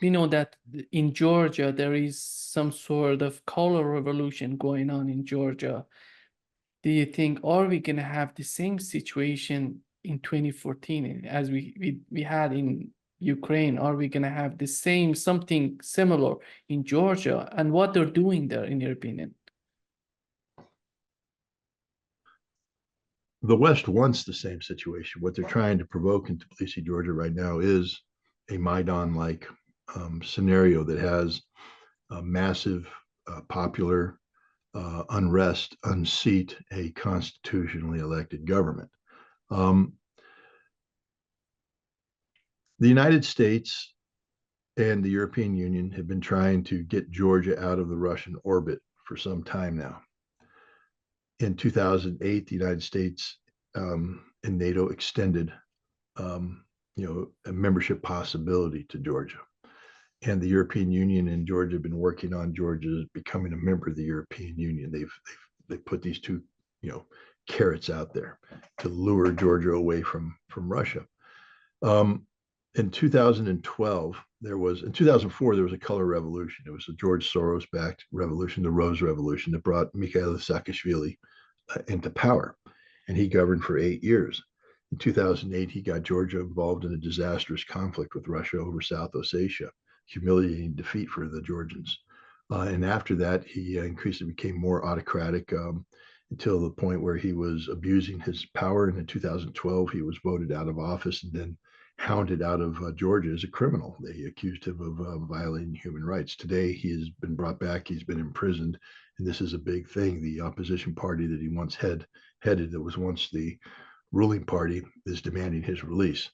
we know that in Georgia, there is some sort of color revolution going on in Georgia. Do you think, are we going to have the same situation in 2014 as we had in Ukraine? Are we going to have the same, something similar in Georgia? And what they're doing there, in your opinion? The West wants the same situation. What they're trying to provoke in Tbilisi, Georgia right now is a Maidan-like scenario that has a massive popular unrest, unseat a constitutionally elected government. The United States and the European Union have been trying to get Georgia out of the Russian orbit for some time now. In 2008, the United States and NATO extended, a membership possibility to Georgia. And the European Union and Georgia have been working on Georgia becoming a member of the European Union. They've put these two, carrots out there to lure Georgia away from Russia. In 2012, in 2004, there was a color revolution. It was a George Soros-backed revolution, the Rose Revolution, that brought Mikhail Saakashvili into power. And he governed for 8 years. In 2008, he got Georgia involved in a disastrous conflict with Russia over South Ossetia, humiliating defeat for the Georgians. And after that, he increasingly became more autocratic until the point where he was abusing his power. And in 2012, he was voted out of office and then hounded out of Georgia as a criminal. They accused him of violating human rights. Today, he has been brought back. He's been imprisoned. And this is a big thing. The opposition party that he once headed, that was once the ruling party, is demanding his release.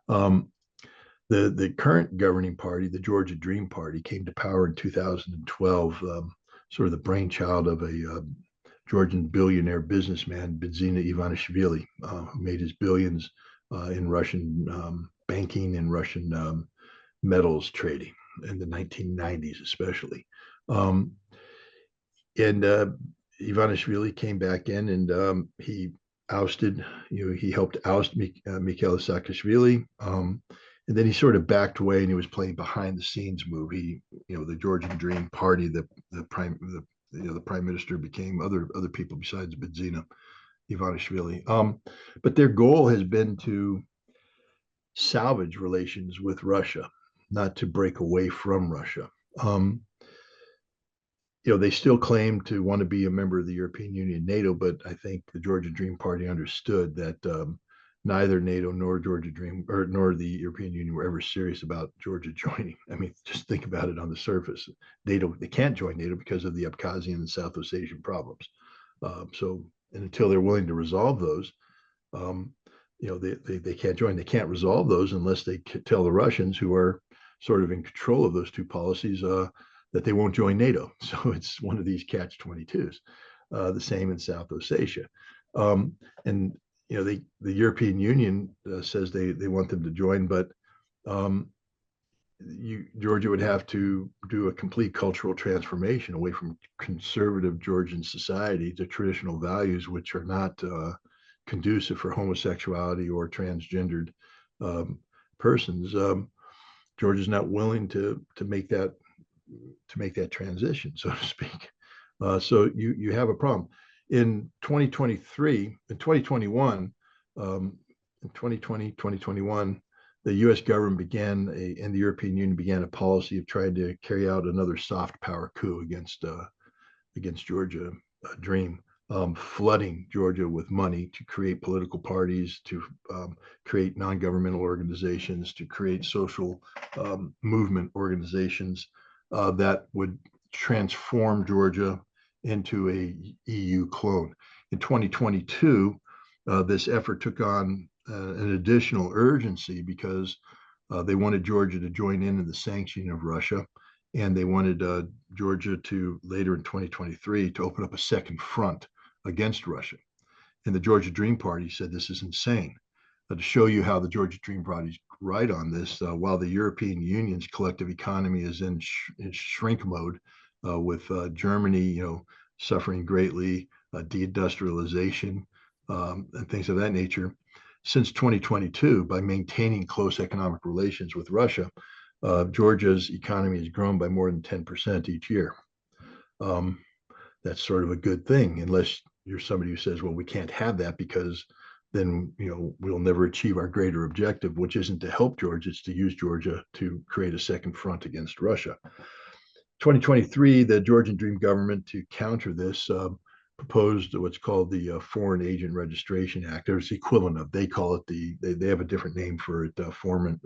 The current governing party, the Georgia Dream Party, came to power in 2012, sort of the brainchild of a Georgian billionaire businessman, Bidzina Ivanishvili, who made his billions in Russian banking and Russian metals trading in the 1990s, especially. And Ivanishvili came back in and he ousted, he helped oust Mikhail Saakashvili. And then he sort of backed away and he was playing behind the scenes move. He, the Georgian Dream Party, the prime minister became other people besides Bidzina Ivanishvili. But their goal has been to salvage relations with Russia, not to break away from Russia. They still claim to want to be a member of the European Union, NATO, but I think the Georgia Dream Party understood that neither NATO nor nor the European Union were ever serious about Georgia joining. I mean, just think about it on the surface. They can't join NATO because of the Abkhazian and South Ossetian problems. And until they're willing to resolve those, they can't join. They can't resolve those unless they tell the Russians, who are sort of in control of those two policies, that they won't join NATO. So it's one of these catch-22s. The same in South Ossetia. And the European Union says they want them to join, but Georgia would have to do a complete cultural transformation away from conservative Georgian society to traditional values, which are not conducive for homosexuality or transgendered persons. Georgia's not willing to make that transition, so to speak. So you have a problem. In 2023, in 2021, in 2020, 2021, the U.S. government and the European Union began a policy of trying to carry out another soft power coup against Georgia Dream, flooding Georgia with money to create political parties, to create non-governmental organizations, to create social movement organizations that would transform Georgia into a EU clone. In 2022, this effort took on an additional urgency because they wanted Georgia to join in the sanctioning of Russia, and they wanted Georgia to, later in 2023, to open up a second front against Russia. And the Georgia Dream Party said this is insane. To show you how the Georgia Dream Party is right on this, while the European Union's collective economy is in shrink mode, with Germany, suffering greatly, deindustrialization, and things of that nature. Since 2022, by maintaining close economic relations with Russia, Georgia's economy has grown by more than 10% each year. Um, that's sort of a good thing, unless you're somebody who says, well, we can't have that because then we'll never achieve our greater objective, which isn't to help Georgia, it's to use Georgia to create a second front against Russia. 2023, the Georgian Dream government, to counter this, proposed what's called the Foreign Agent Registration Act. There's the equivalent of, they call it they have a different name for it, foreign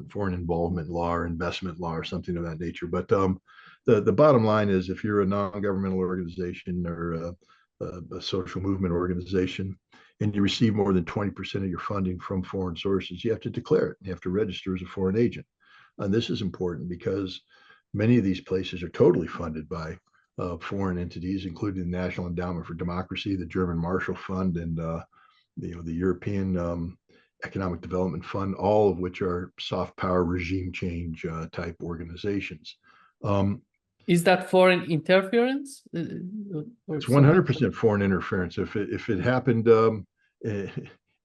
foreign involvement law or investment law or something of that nature. But the bottom line is, if you're a non-governmental organization or a social movement organization, and you receive more than 20% of your funding from foreign sources, you have to declare it. You have to register as a foreign agent. And this is important because many of these places are totally funded by foreign entities, including the National Endowment for Democracy, the German Marshall Fund, and the European Economic Development Fund, all of which are soft power regime change type organizations. Is that foreign interference? It's 100% foreign interference. If it happened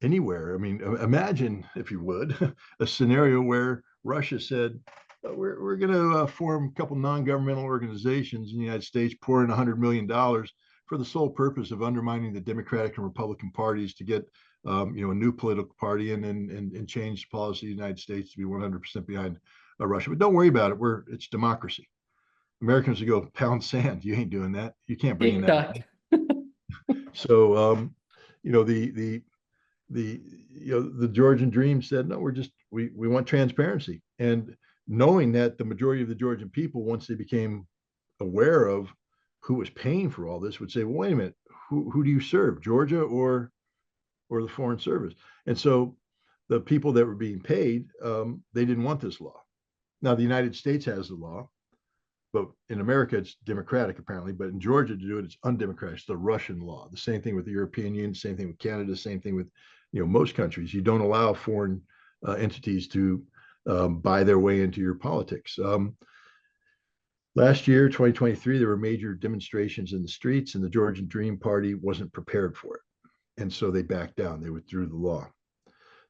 anywhere, I mean, imagine, if you would, a scenario where Russia said, we're going to form a couple non-governmental organizations in the United States, pour in $100 million for the sole purpose of undermining the Democratic and Republican parties to get a new political party and change the policy of the United States to be 100% behind Russia. But don't worry about it. It's democracy. Americans would go, pound sand. You ain't doing that. You can't bring in that. So, the Georgian Dream said, no, we want transparency. And knowing that the majority of the Georgian people, once they became aware of who was paying for all this, would say, well, wait a minute, who do you serve, Georgia or the Foreign Service? And so the people that were being paid, they didn't want this law. Now, the United States has the law, but in America, it's democratic, apparently. But in Georgia, to do it, it's undemocratic. It's the Russian law. The same thing with the European Union, same thing with Canada, same thing with most countries. You don't allow foreign entities to buy their way into your politics. Last year, 2023, there were major demonstrations in the streets, and the Georgian Dream Party wasn't prepared for it. And so they backed down. They withdrew the law.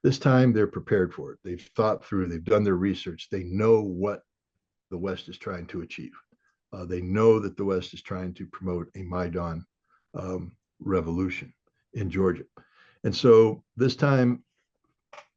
This time, they're prepared for it. They've thought through, they've done their research. They know what the West is trying to achieve. They know that the West is trying to promote a Maidan revolution in Georgia. And so this time,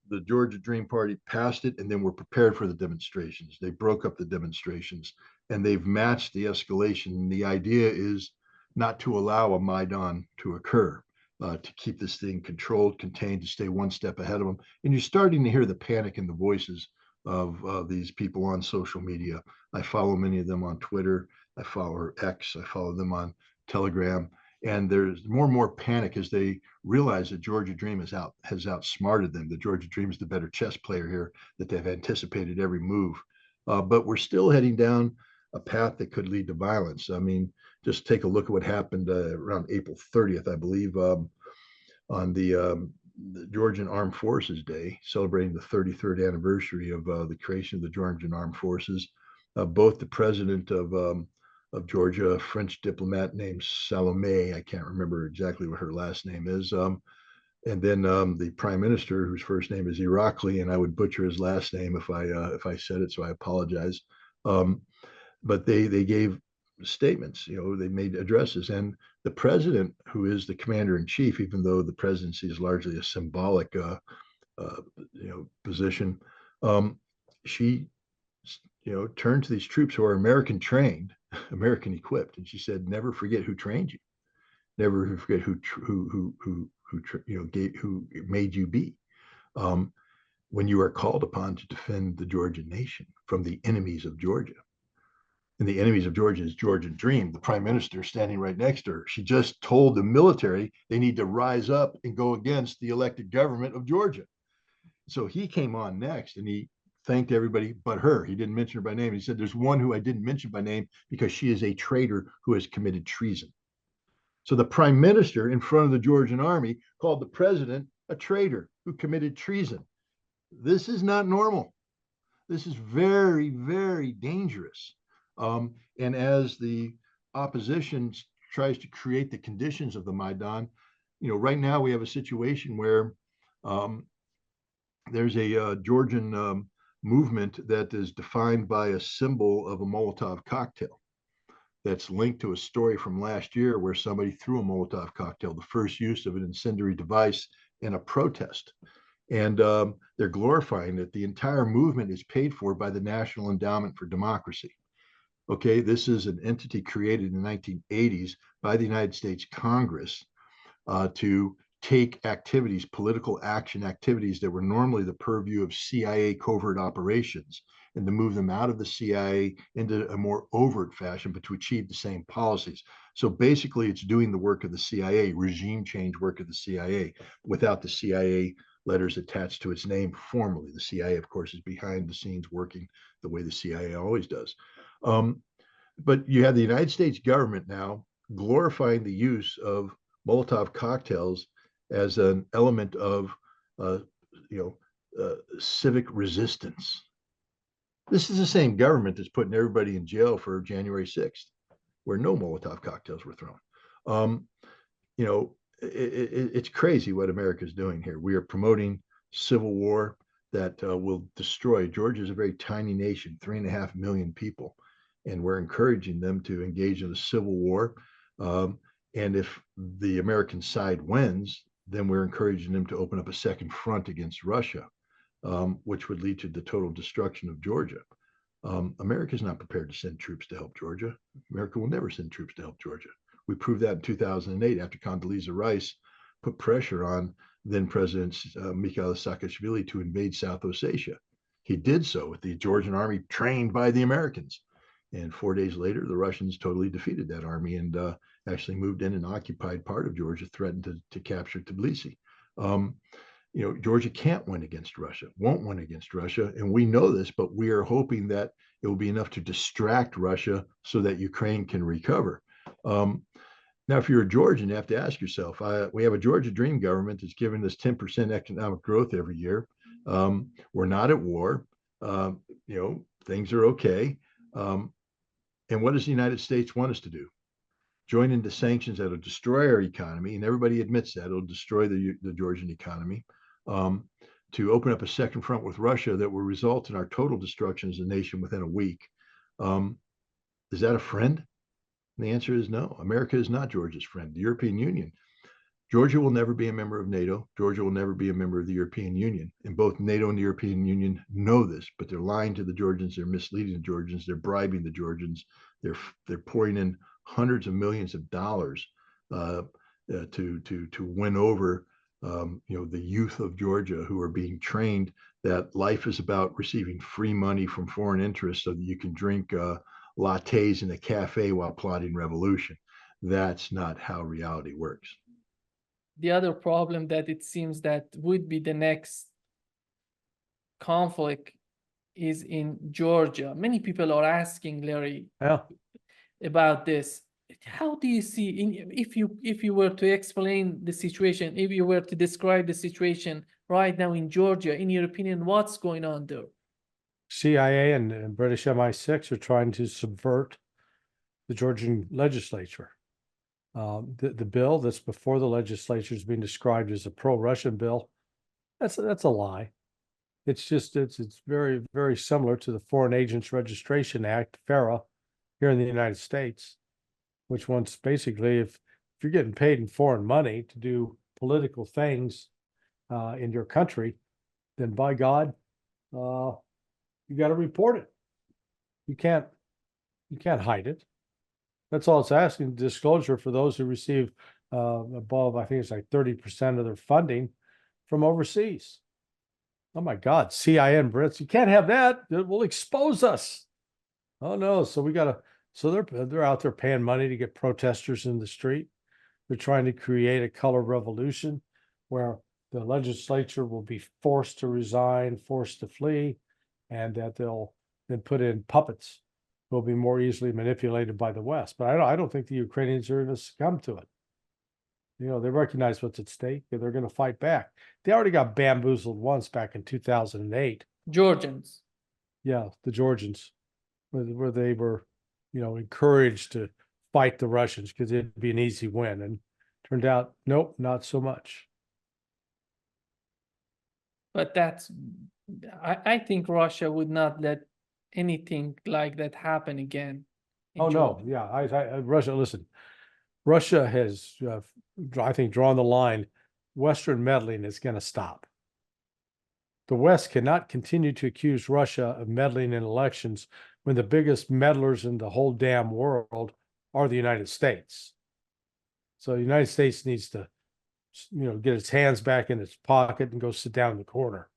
the Georgia Dream Party passed it, and then were prepared for the demonstrations. They broke up the demonstrations, and they've matched the escalation. The idea is not to allow a Maidan to occur, to keep this thing controlled, contained, to stay one step ahead of them. And you're starting to hear the panic in the voices of these people on social media. I follow many of them on Twitter. I follow X. I follow them on Telegram. And there's more and more panic as they realize that Georgia Dream has outsmarted them. The Georgia Dream is the better chess player here, that they've anticipated every move. But we're still heading down a path that could lead to violence. I mean, just take a look at what happened around April 30th, I believe, on the Georgian Armed Forces Day, celebrating the 33rd anniversary of the creation of the Georgian Armed Forces. Both the president of Georgia, a French diplomat named Salome, I can't remember exactly what her last name is, and then the prime minister, whose first name is Iraqi, and I would butcher his last name if I said it, so I apologize. But they gave statements, they made addresses, and the president, who is the commander in chief, even though the presidency is largely a symbolic position, she turned to these troops who are American trained, American equipped, and she said, never forget who trained you, never forget who made you be, when you are called upon to defend the Georgian nation from the enemies of Georgia. And the enemies of Georgia is Georgian Dream, the prime minister standing right next to her. She just told the military they need to rise up and go against the elected government of Georgia. So he came on next and he thanked everybody but her. He didn't mention her by name. He said, there's one who I didn't mention by name because she is a traitor who has committed treason. So the prime minister in front of the Georgian army called the president a traitor who committed treason. This is not normal. This is very, very dangerous. And as the opposition tries to create the conditions of the Maidan, right now we have a situation where there's a Georgian movement that is defined by a symbol of a Molotov cocktail that's linked to a story from last year where somebody threw a Molotov cocktail, the first use of an incendiary device in a protest. And they're glorifying that the entire movement is paid for by the National Endowment for Democracy. Okay, this is an entity created in the 1980s by the United States Congress to take activities, political action activities that were normally the purview of CIA covert operations, and to move them out of the CIA into a more overt fashion, but to achieve the same policies. So basically, it's doing the work of the CIA, regime change work of the CIA, without the CIA letters attached to its name formally. The CIA, of course, is behind the scenes working the way the CIA always does. But you have the United States government now glorifying the use of Molotov cocktails as an element of, civic resistance. This is the same government that's putting everybody in jail for January 6th, where no Molotov cocktails were thrown. It's crazy what America's doing here. We are promoting civil war that will destroy. Georgia is a very tiny nation, 3.5 million people, and we're encouraging them to engage in a civil war. And if the American side wins, then we're encouraging them to open up a second front against Russia, which would lead to the total destruction of Georgia. America is not prepared to send troops to help Georgia. America will never send troops to help Georgia. We proved that in 2008 after Condoleezza Rice put pressure on then President Mikhail Saakashvili to invade South Ossetia. He did so with the Georgian army trained by the Americans. And 4 days later, the Russians totally defeated that army and actually moved in and occupied part of Georgia, threatened to capture Tbilisi. Georgia can't win against Russia, won't win against Russia. And we know this, but we are hoping that it will be enough to distract Russia so that Ukraine can recover. Now, if you're a Georgian, you have to ask yourself, we have a Georgia Dream government that's giving us 10% economic growth every year. We're not at war. Things are okay. And what does the United States want us to do? Join into sanctions that'll destroy our economy, and everybody admits that it'll destroy the Georgian economy. To open up a second front with Russia that will result in our total destruction as a nation within a week. Is that a friend? And the answer is no. America is not Georgia's friend. The European Union. Georgia will never be a member of NATO. Georgia will never be a member of the European Union. And both NATO and the European Union know this, but they're lying to the Georgians. They're misleading the Georgians. They're bribing the Georgians. They're pouring in hundreds of millions of dollars to win over the youth of Georgia, who are being trained that life is about receiving free money from foreign interests so that you can drink lattes in a cafe while plotting revolution. That's not how reality works. The other problem that it seems that would be the next conflict is in Georgia. Many people are asking Larry about this. How do you see, if you were to explain the situation, if you were to describe the situation right now in Georgia, in your opinion, what's going on there? CIA and British MI6 are trying to subvert the Georgian legislature. The bill that's before the legislature is being described as a pro-Russian bill. That's a lie. It's very, very similar to the Foreign Agents Registration Act, FARA, here in the United States, which wants basically, if you're getting paid in foreign money to do political things in your country, then by God, you got to report it. You can't hide it. That's all it's asking, disclosure for those who receive above, I think it's like 30% of their funding from overseas. Oh my God, CIA and Brits, you can't have that. It will expose us. Oh no, so they're out there paying money to get protesters in the street. They're trying to create a color revolution where the legislature will be forced to resign, forced to flee, and that they'll then put in puppets who will be more easily manipulated by the West. But I don't think the Ukrainians are going to succumb to it. They recognize what's at stake and they're going to fight back. They already got bamboozled once back in 2008. Georgians. Yeah, the Georgians, where they were, encouraged to fight the Russians because it'd be an easy win. And Turned out, nope, not so much. But I think Russia would not let anything like that happen again. in Oh, no, Georgia. yeah, Russia, listen, Russia has, I think, drawn the line. Western meddling is going to stop. The West cannot continue to accuse Russia of meddling in elections when the biggest meddlers in the whole damn world are the United States. So the United States needs to, get its hands back in its pocket and go sit down in the corner.